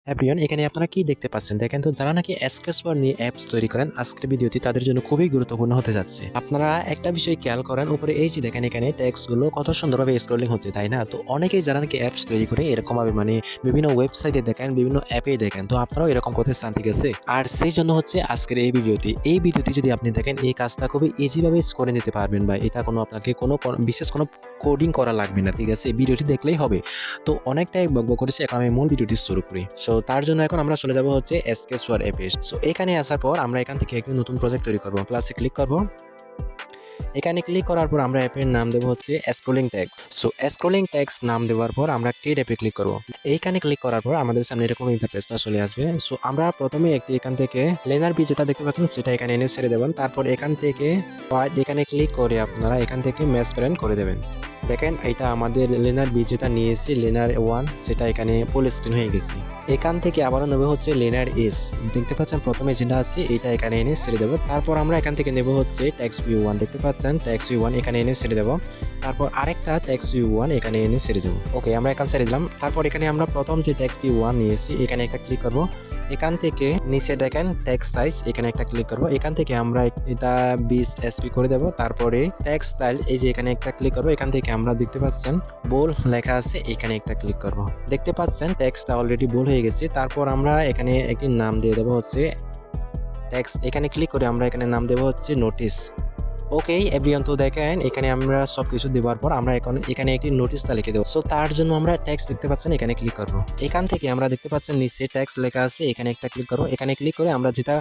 Everyone, এখানে আপনারা কি দেখতে পাচ্ছেন দেখেন তো, যারা নাকি এসকেসওয়ার্ড নিয়ে অ্যাপস তৈরি করেন, আজকের ভিডিওটি তাদের জন্য খুবই গুরুত্বপূর্ণ হতে যাচ্ছে। আপনারা একটা বিষয় খেয়াল করেন, উপরে এই যে দেখেন এখানে টেক্সট গুলো কত সুন্দরভাবে স্ক্রলিং হচ্ছে, তাই না? তো অনেকেই যারা নাকি অ্যাপস তৈরি করে এরকম ভাবে বিভিন্ন ওয়েবসাইটে দেখেন, বিভিন্ন অ্যাপে দেখেন, তো আপনারাও এরকম করতে চান, ঠিক আছে? আর সেই জন্য হচ্ছে আজকের এই ভিডিওটি যদি আপনি দেখেন, এই কাজটা খুবই ইজি ভাবে করে নিতে পারবেন ভাই। এটা কোনো আপনাকে বিশেষ কোনো কোডিং করা লাগবে না, ঠিক আছে? ভিডিওটি দেখলেই হবে। তো অনেকটাই বকবক করেছি, এখন আমি মূল ভিডিওটি শুরু করি। সো তার জন্য এখন আমরা চলে যাব হচ্ছে এসকেসওয়ার্ড অ্যাপে। সো এখানে আসার পর আমরা এখান থেকে একটি নতুন প্রজেক্ট তৈরি করব। প্লাসে ক্লিক করব। এখানে ক্লিক করার পর আমরা অ্যাপের নাম দেব হচ্ছে scrolling tax. So scrolling tax নাম দেওয়ার পর আমরা ক্রিয়েট অ্যাপে ক্লিক করব। এইখানে ক্লিক করার পর আমাদের সামনে এরকম ইন্টারফেসটা চলে আসবে। সো আমরা প্রথমে একটি এখান থেকে লেনার বি যেটা দেখতে পাচ্ছেন সেটা এখানে এনে ছেড়ে দেবেন। তারপর এখান থেকে এখানে ক্লিক করে আপনারা এখান থেকে ম্যাচ প্যারেন্ট করে দেবেন। দেখেন এটা আমাদের লেনার বি যেটা নিয়েছি, লেনার 1, সেটা এখানে ফুল স্ক্রিন হয়ে গেছে। এখান থেকে আবারও নেব হচ্ছে লেনার এস, দেখতে পাচ্ছেন প্রথমে যেটা আছে এটা এখানে এনে ছেড়ে দেবো। তারপর আমরা এখান থেকে নেব হচ্ছে টেক্সট ভিউ 1, দেখতে পাচ্ছেন টেক্সট ভিউ 1 এখানে এনে ছেড়ে দেবো। তারপর আরেকটা টেক্সট ভিউ 1 এখানে এনে ছেড়ে দেবো। ওকে, আমরা এখানে ছেড়ে দিলাম। তারপর এখানে আমরা প্রথম যে টেক্সট ভিউ 1 নিয়েছি এখানে একটা ক্লিক করব। এখান থেকে নিচে দেখেন টেক্সট সাইজ, এখানে একটা ক্লিক করব। এখান থেকে আমরা এটা 20 এসপি করে দেব। তারপরে টেক্সট স্টাইল, এই যে এখানে একটা ক্লিক করব। এখান থেকে আমরা দেখতে পাচ্ছেন বোল লেখা আছে, এখানে একটা ক্লিক করব। দেখতে পাচ্ছেন টেক্সটটা অলরেডি বোল হয়ে গেছে। তারপর আমরা এখানে একটি নাম দিয়ে দেব হচ্ছে টেক্সট, এখানে ক্লিক করে আমরা এখানে নাম দেব হচ্ছে নোটিস। ওকে এভরিওয়ান, তো দেখেন এখানে আমরা সবকিছু দেওয়ার পর আমরা এখন এখানে একটি নোটিশটা লিখে দেবো। সো তার জন্য আমরা টেক্সট দেখতে পাচ্ছেন, এখানে ক্লিক করবো। এখান থেকে আমরা দেখতে পাচ্ছেন নিচে টেক্সট লেখা আছে, এখানে একটা ক্লিক করবো। এখানে ক্লিক করে আমরা যেটা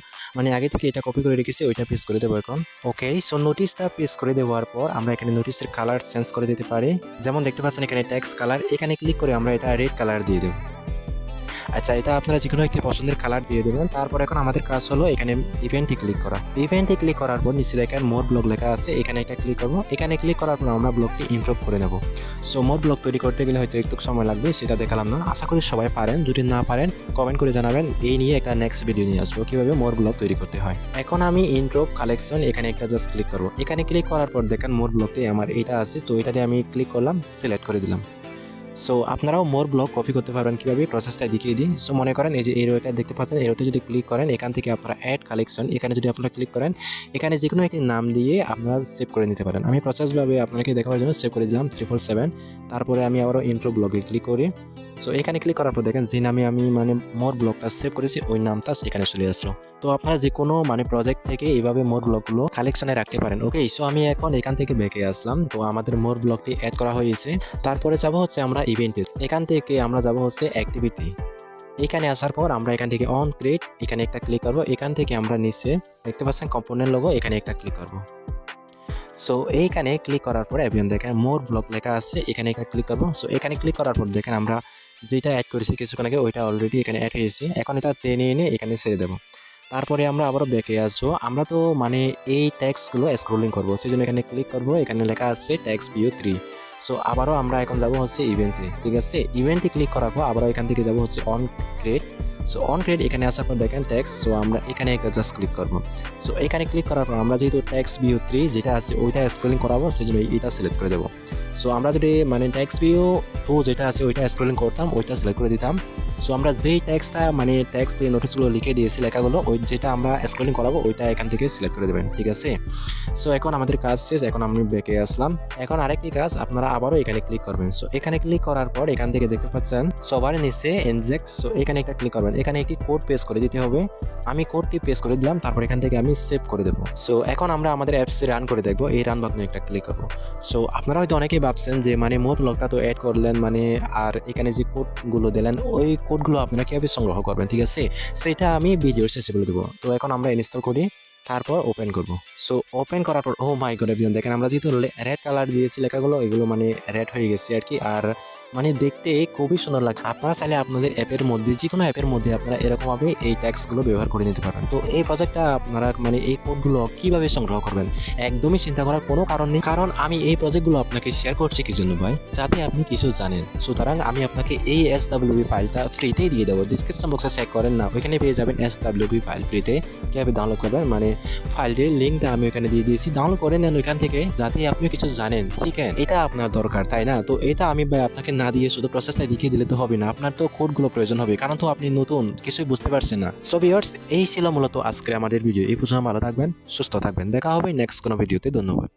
আগে থেকে এটা কপি করে রেখেছি ওইটা পেস্ট করে দেবো এখন। ওকে, সো নোটিশটা পেস্ট করে দেওয়ার পর আমরা এখানে নোটিশের কালার চেঞ্জ করে দিতে পারি। যেমন দেখতে পাচ্ছেন এখানে টেক্সট কালার, এখানে ক্লিক করে আমরা এটা রেড কালার দিয়ে দেবো। আচ্ছা, এটা আপনারা যেকোনো একটি পছন্দের কালার দিয়ে দেবেন। তারপর এখন আমাদের কাজ হলো এখানে ইভেন্টে ক্লিক করা। ইভেন্টে ক্লিক করার পর নিচে দেখেন মোর ব্লগ লেখা আছে, এখানে একটা ক্লিক করব। এখানে ক্লিক করার পর আমরা ব্লগটি ইমপ্রুভ করে নেব। সো মোর ব্লগ তৈরি করতে গেলে হয়তো একটু সময় লাগবে, সেটা দেখালাম না। আশা করি সবাই পারেন, যদি না পারেন কমেন্ট করে জানাবেন, এই নিয়ে একটা নেক্সট ভিডিও নিয়ে আসবো কিভাবে মোর ব্লগ তৈরি করতে হয়। এখন আমি ইন্ট্রো কালেকশন এখানে একটা জাস্ট ক্লিক করব। এখানে ক্লিক করার পর দেখেন মোর ব্লগটি আমার এটা আছে, তো এটাতে আমি ক্লিক করলাম, সিলেক্ট করে দিলাম। সো আপনারাও মোর ব্লগ কপি করতে পারবেন, কিভাবে প্রসেসটা দেখিয়ে দিই। সো মনে করেন এই যে এই রোটা দেখতে পাচ্ছেন, এই রোটা যদি ক্লিক করেন এখান থেকে আপনারা অ্যাড কালেকশন, এখানে যদি আপনারা ক্লিক করেন এখানে যে কোনো একটি নাম দিয়ে আপনারা সেভ করে নিতে পারেন। আমি প্রসেসভাবে আপনাকে দেখাবার জন্য সেভ করে দিলাম 777। তারপরে আমি আবারও ইন্ট্রো ব্লগে ক্লিক করি। সো এখানে ক্লিক করার পর দেখেন যে নামে আমি মোর ব্লগটা সেভ করেছি ওই নামটা এখানে চলে আসলো। তো আপনারা যে কোনো প্রজেক্ট থেকে এইভাবে মোর ব্লগগুলো কালেকশনে রাখতে পারেন। ওকে, সো আমি এখন এখান থেকে ব্যাকে আসলাম, তো আমাদের মোর ব্লগটি অ্যাড করা হয়েছে। তারপরে যাব হচ্ছে আমরা ইভেন্টে, এখান থেকে আমরা যাব হচ্ছে অ্যাক্টিভিটি। এখানে আসার পর আমরা এখান থেকে অন ক্রিয়েট, এখানে একটা ক্লিক করব। এখান থেকে আমরা নিচে দেখতে পাচ্ছেন কম্পোনেন্ট লোগো, এখানে একটা ক্লিক করব। সো এইখানে ক্লিক করার পর এভরিওয়ান দেখেন মোর ব্লগ লেখা আছে, এখানে একটা ক্লিক করব। সো এখানে ক্লিক করার পর দেখেন আমরা যেটা অ্যাড করেছি কিছুক্ষণ আগে ওইটা অলরেডি এখানে অ্যাড হয়েছে। এখন এটা টেনে এনে এখানে ছেড়ে দেবো। তারপরে আমরা আবারও ব্যাকে আসবো। আমরা তো এই টেক্সটগুলো স্ক্রলিং করবো, সেই জন্য এখানে ক্লিক করবো। এখানে লেখা আছে টেক্সট ভিউ 3। সো আবারও আমরা এখন যাব হচ্ছে ইভেন্টে, ঠিক আছে? ইভেন্টে ক্লিক করার পর আবারও এখান থেকে যাব হচ্ছে on create. So on create এখানে আসার পর দেখেন টেক্সট, সো আমরা এখানে একটা জাস্ট ক্লিক করবো। সো এখানে ক্লিক করার পর আমরা যেহেতু টেক্সট ভিউ 3 যেটা আছে ওইটা স্ক্রলিং করাবো, সেই জন্য এটা সিলেক্ট করে দেবো। সো আমরা যদি টেক্সট ভিউ 2 যেটা আছে ওইটা স্ক্রলিং করতাম, ওইটা সিলেক্ট করে দিতাম। সো আমরা যেই টেক্সটটা টেক্সট দিয়ে নোটিশগুলো লিখে দিয়েছি লেখাগুলো, ওই যেটা আমরা স্ক্রলিং করাবো ওইটা এখান থেকে সিলেক্ট করে দেবেন, ঠিক আছে? সো এখন আমাদের কাজ শেষ, এখন আমি ব্যাকে আসলাম। এখন আরেকটি কাজ, আপনারা আবারও এখানে ক্লিক করবেন। সো এখানে ক্লিক করার পর এখান থেকে দেখতে পাচ্ছেন সবার নিচে ইনজেক্ট, সো এখানে একটা ক্লিক করবেন। এখানে একটি কোড পেস্ট করে দিতে হবে, আমি কোডটি পেস্ট করে দিলাম। তারপর এখান থেকে আমি সেভ করে দেবো। সো এখন আমরা আমাদের অ্যাপসে রান করে দেখবো, এই রান বাটনে একটা ক্লিক করবো। সো আপনারা হয়তো অনেকেই ভাবছেন যে মোর ব্লগটা তো অ্যাড করলেন, আর এখানে যে কোডগুলো দিলেন ওই কোডগুলো আপনারা কিভাবে সংগ্রহ করবেন, ঠিক আছে? সেটা আমি ভিডিওর শেষে বলে দেবো। তো এখন আমরা ইনস্টল করি, তারপর ওপেন করব। সো ওপেন করার পর ও মাই গড এভরিওয়ান দেখেন আমরা যেহেতু রেড কালার দিয়েছি লেখাগুলো, এগুলো রেড হয়ে গেছে আর কি। আর দেখতে খুবই সুন্দর লাগে। আপনারা চাইলে আপনাদের অ্যাপের মধ্যে যে কোনো অ্যাপের মধ্যে আপনারা এরকমভাবে এই ট্যাক্সগুলো ব্যবহার করে নিতে পারবেন। তো এই প্রজেক্টটা আপনারা এই কোডগুলো কিভাবে সংগ্রহ করবেন একদমই চিন্তা করার কোনো কারণ নেই, কারণ আমি এই প্রজেক্টগুলো আপনাকে শেয়ার করছি কি জন্য ভাই, যাতে আপনি কিছু জানেন। সুতরাং আমি আপনাকে এই এসডব্লিউপি ফাইলটা ফ্রিতেই দিয়ে দেবো। ডিসক্রিপশন বক্সে চেক করেন না, ওইখানে পেয়ে যাবেন এসডব্লিউপি ফাইল ফ্রিতে। কিভাবে ডাউনলোড করবেন ফাইলটির লিঙ্কটা আমি ওখানে দিয়ে দিয়েছি, ডাউনলোড করে নেন ওইখান থেকে, যাতে আপনি কিছু জানেন শিখেন। এটা আপনার দরকার, তাই না? তো এটা আমি ভাই আপনাকে না দিয়ে শুধু প্রসেসটা দেখিয়ে দিলে তো হবে না, আপনার তো কোডগুলো প্রয়োজন হবে, কারণ তো আপনি নতুন, কিছুই বুঝতে পারছেন না। সো ভিউয়ার্স, এই ছিল মূলত আজকে আমাদের ভিডিও। এই পর্যন্ত ভালো থাকবেন, সুস্থ থাকবেন, দেখা হবে নেক্সট কোনো ভিডিওতে। ধন্যবাদ।